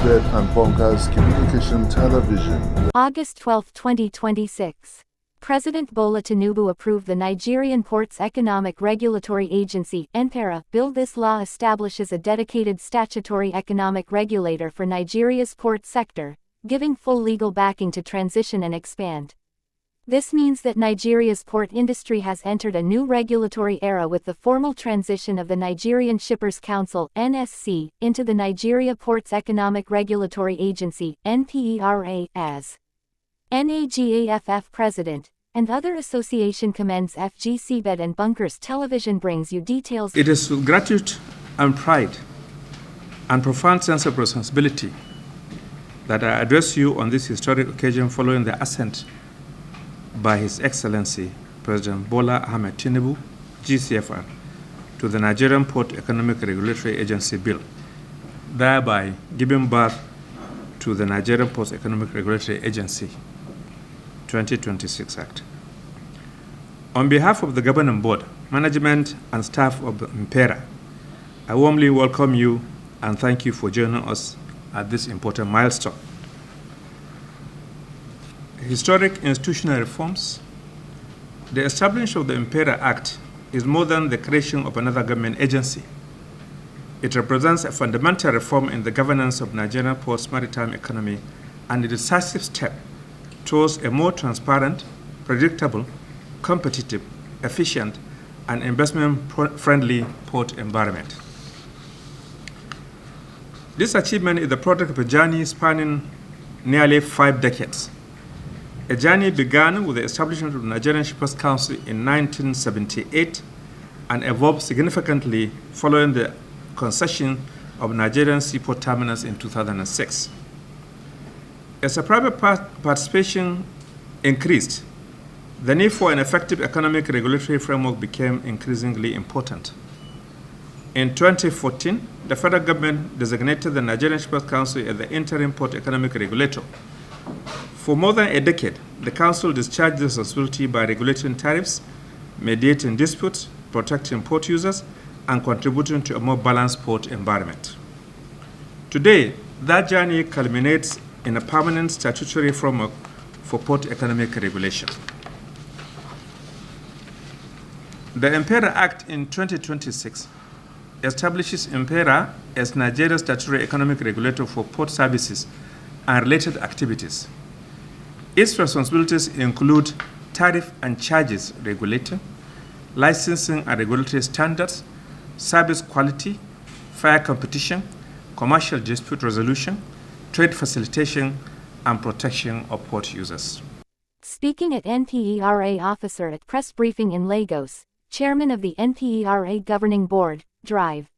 Alfred and Bonka's Communication Television. August 12, 2026. President Bola Tinubu approved the Nigerian Ports Economic Regulatory Agency (NPERA) bill. This law establishes a dedicated statutory economic regulator for Nigeria's port sector, giving full legal backing to transition and expand. This means that Nigeria's port industry has entered a new regulatory era with the formal transition of the Nigerian Shippers Council (NSC) into the Nigeria Ports Economic Regulatory Agency (NPERA) as NAGAFF President and other association commends FGC Bed and Bunkers Television brings you details. It is with gratitude and pride and profound sense of responsibility that I address you on this historic occasion following the assent by His Excellency President Bola Ahmed Tinubu, GCFR, to the Nigerian Port Economic Regulatory Agency Bill, thereby giving birth to the Nigerian Ports Economic Regulatory Agency 2026 Act. On behalf of the Governing Board, Management and staff of NPERA, I warmly welcome you and thank you for joining us at this important milestone. Historic institutional reforms. The establishment of the NPERA Act is more than the creation of another government agency. It represents a fundamental reform in the governance of Nigerian ports maritime economy and a decisive step towards a more transparent, predictable, competitive, efficient, and investment-friendly port environment. This achievement is the product of a journey spanning nearly 5 decades. A journey began with the establishment of the Nigerian Shippers Council in 1978 and evolved significantly following the concession of Nigerian seaport terminals in 2006. As a private participation increased, the need for an effective economic regulatory framework became increasingly important. In 2014, the federal government designated the Nigerian Shippers Council as the interim port economic regulator. For more than a decade, the Council discharged this responsibility by regulating tariffs, mediating disputes, protecting port users, and contributing to a more balanced port environment. Today, that journey culminates in a permanent statutory framework for port economic regulation. The NPERA Act in 2026 establishes NPERA as Nigeria's statutory economic regulator for port services and related activities. Its responsibilities include tariff and charges regulating, licensing and regulatory standards, service quality, fair competition, commercial dispute resolution, trade facilitation, and protection of port users. Speaking at NPERA officer at press briefing in Lagos, Chairman of the NPERA Governing Board, Drive,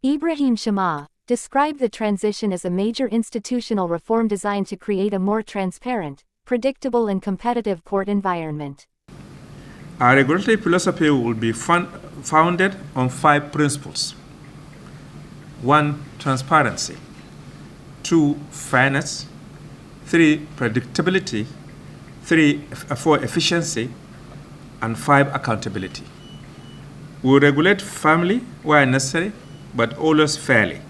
Ibrahim Shama, described the transition as a major institutional reform designed to create a more transparent, predictable and competitive port environment. Our regulatory philosophy will be founded on 5 principles. 1. Transparency. 2. Fairness. 3. Predictability. 4. Efficiency. And 5. Accountability. We will regulate firmly where necessary, but always fairly.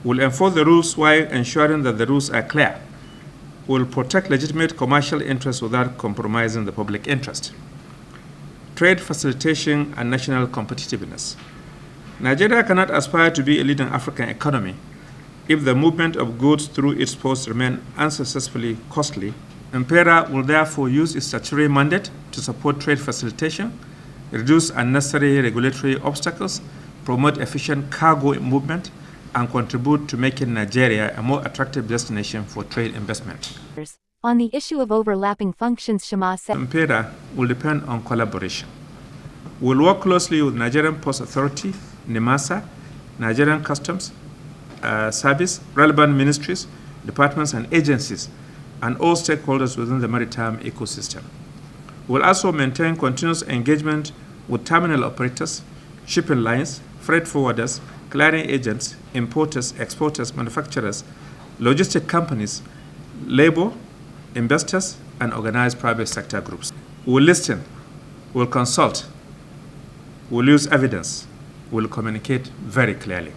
We will enforce the rules while ensuring that the rules are clear. We will protect legitimate commercial interests without compromising the public interest. Trade facilitation and national competitiveness. Nigeria cannot aspire to be a leading African economy if the movement of goods through its ports remain unsuccessfully costly. NPERA will therefore use its statutory mandate to support trade facilitation, reduce unnecessary regulatory obstacles, promote efficient cargo movement, and contribute to making Nigeria a more attractive destination for trade investment. On the issue of overlapping functions, Shama said, NPERA will depend on collaboration. We will work closely with Nigerian Ports Authority, NIMASA, Nigerian Customs Service, relevant ministries, departments and agencies, and all stakeholders within the maritime ecosystem. We will also maintain continuous engagement with terminal operators, shipping lines, freight forwarders, clearing agents, importers, exporters, manufacturers, logistic companies, labor, investors, and organized private sector groups. We will listen, we will consult, we will use evidence, we will communicate very clearly.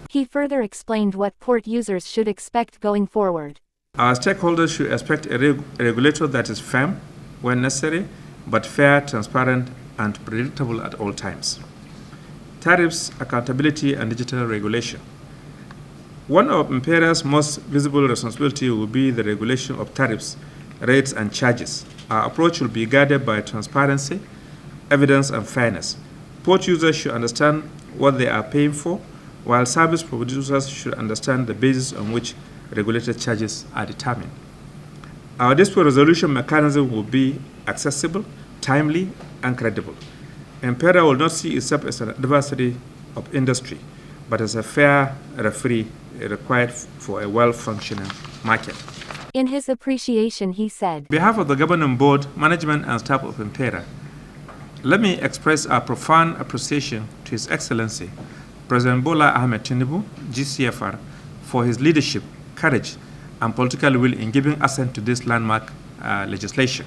He further explained what port users should expect going forward. Our stakeholders should expect a regulator that is firm when necessary, but fair, transparent, and predictable at all times. Tariffs, accountability, and digital regulation. One of Imperia's most visible responsibilities will be the regulation of tariffs, rates, and charges. Our approach will be guided by transparency, evidence, and fairness. Port users should understand what they are paying for, while service producers should understand the basis on which regulated charges are determined. Our dispute resolution mechanism will be accessible, timely, and credible. Impera will not see itself as an adversary of industry, but as a fair referee required for a well-functioning market. In his appreciation, he said, On behalf of the governing board, management, and staff of Impera, let me express our profound appreciation to His Excellency, President Bola Ahmed Tinubu, GCFR, for his leadership, courage, and political will in giving assent to this landmark legislation.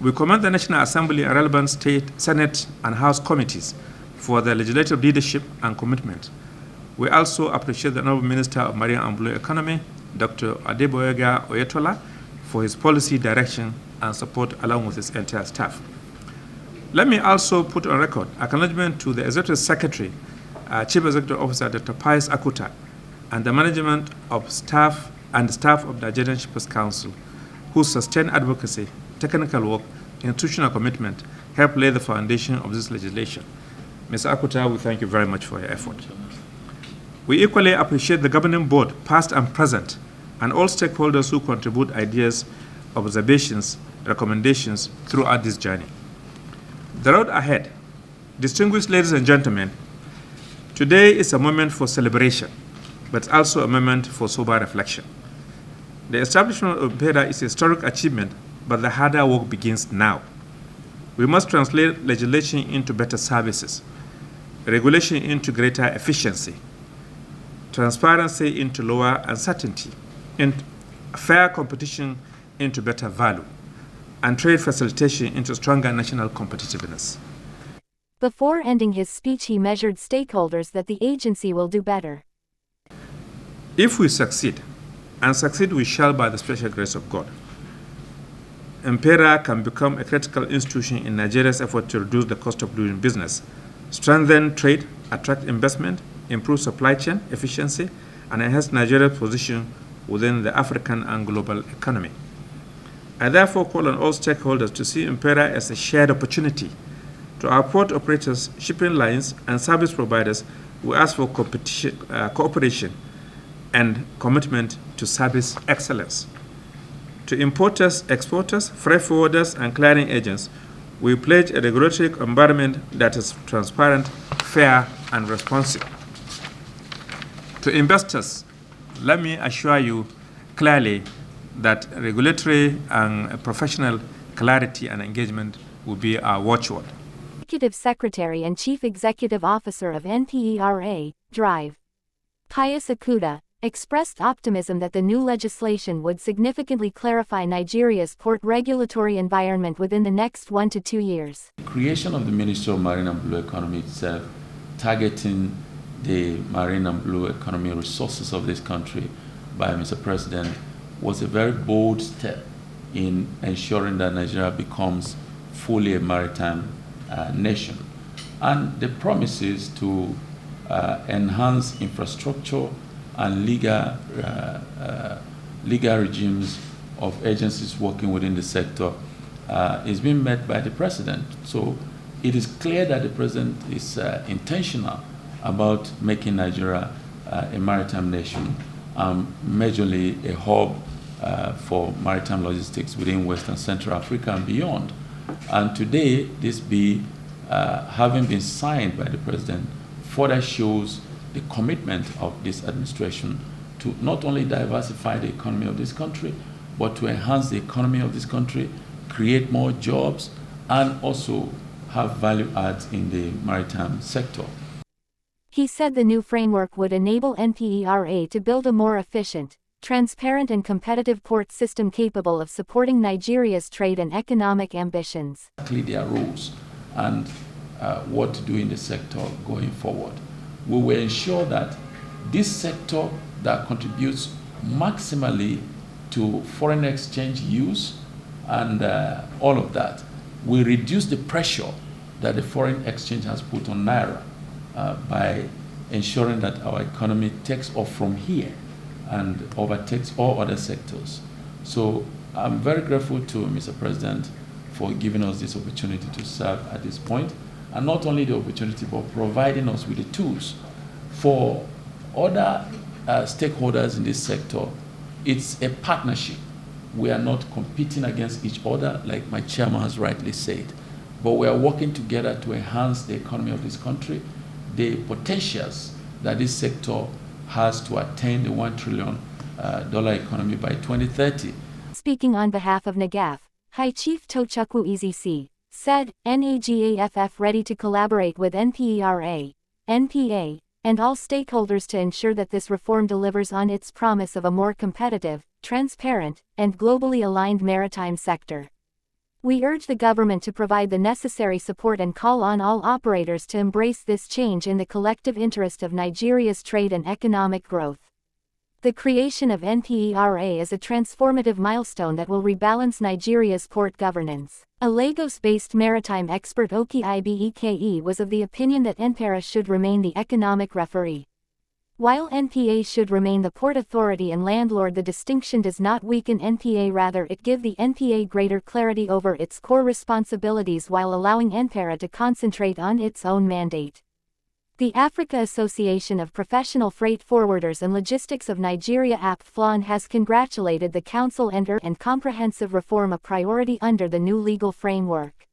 We commend the National Assembly and relevant state, Senate, and House committees for their legislative leadership and commitment. We also appreciate the Honorable Minister of Marine and Blue Economy, Dr. Adeboyega Oyetola, for his policy direction and support along with his entire staff. Let me also put on record acknowledgement to the Executive Secretary, Chief Executive Officer Dr. Pius Akuta, and the management of staff and staff of the Nigerian Shippers Council, whose sustained advocacy, technical work, institutional commitment helped lay the foundation of this legislation. Mr. Akuta, we thank you very much for your effort. We equally appreciate the governing board, past and present, and all stakeholders who contribute ideas, observations, recommendations throughout this journey. The road ahead. Distinguished ladies and gentlemen, today is a moment for celebration, but also a moment for sober reflection. The establishment of Impera is a historic achievement, but the harder work begins now. We must translate legislation into better services, regulation into greater efficiency, transparency into lower uncertainty, and fair competition into better value, and trade facilitation into stronger national competitiveness. Before ending his speech, he measured stakeholders that the agency will do better. If we succeed, and succeed we shall by the special grace of God, Impera can become a critical institution in Nigeria's effort to reduce the cost of doing business, strengthen trade, attract investment, improve supply chain efficiency, and enhance Nigeria's position within the African and global economy. I therefore call on all stakeholders to see Impera as a shared opportunity. To our port operators, shipping lines, and service providers, we ask for cooperation and commitment to service excellence. To importers, exporters, freight forwarders, and clearing agents, we pledge a regulatory environment that is transparent, fair, and responsive. To investors, let me assure you clearly that regulatory and professional clarity and engagement will be our watchword. Executive Secretary and Chief Executive Officer of NPERA, Drive, Pius Akuta, expressed optimism that the new legislation would significantly clarify Nigeria's port regulatory environment within the next 1 to 2 years. The creation of the Ministry of Marine and Blue Economy itself, targeting the marine and blue economy resources of this country by Mr. President, was a very bold step in ensuring that Nigeria becomes fully a maritime nation. And the promises to enhance infrastructure and legal regimes of agencies working within the sector is being met by the President. So it is clear that the President is intentional about making Nigeria a maritime nation, majorly a hub for maritime logistics within West and Central Africa and beyond. And today, this bill, having been signed by the President, further shows the commitment of this administration to not only diversify the economy of this country, but to enhance the economy of this country, create more jobs, and also have value adds in the maritime sector. He said the new framework would enable NPERA to build a more efficient, transparent and competitive port system capable of supporting Nigeria's trade and economic ambitions. Exactly their roles and what to do in the sector going forward. We will ensure that this sector that contributes maximally to foreign exchange use and all of that will reduce the pressure that the foreign exchange has put on Naira by ensuring that our economy takes off from here and overtakes all other sectors. So I'm very grateful to Mr. President for giving us this opportunity to serve at this point, and not only the opportunity, but providing us with the tools for other stakeholders in this sector. It's a partnership. We are not competing against each other, like my chairman has rightly said, but we are working together to enhance the economy of this country, the potentials that this sector has to attain the $1 trillion economy by 2030. Speaking on behalf of NAGAF, High Chief Tochukwu Ezisi said, NAGAFF ready to collaborate with NPERA, NPA, and all stakeholders to ensure that this reform delivers on its promise of a more competitive, transparent, and globally aligned maritime sector. We urge the government to provide the necessary support and call on all operators to embrace this change in the collective interest of Nigeria's trade and economic growth. The creation of NPERA is a transformative milestone that will rebalance Nigeria's port governance. A Lagos-based maritime expert Oki Ibeke was of the opinion that NPERA should remain the economic referee, while NPA should remain the port authority and landlord. The distinction does not weaken NPA, rather it gives the NPA greater clarity over its core responsibilities while allowing NPERA to concentrate on its own mandate. The Africa Association of Professional Freight Forwarders and Logistics of Nigeria APFLAN has congratulated the Council and comprehensive reform a priority under the new legal framework.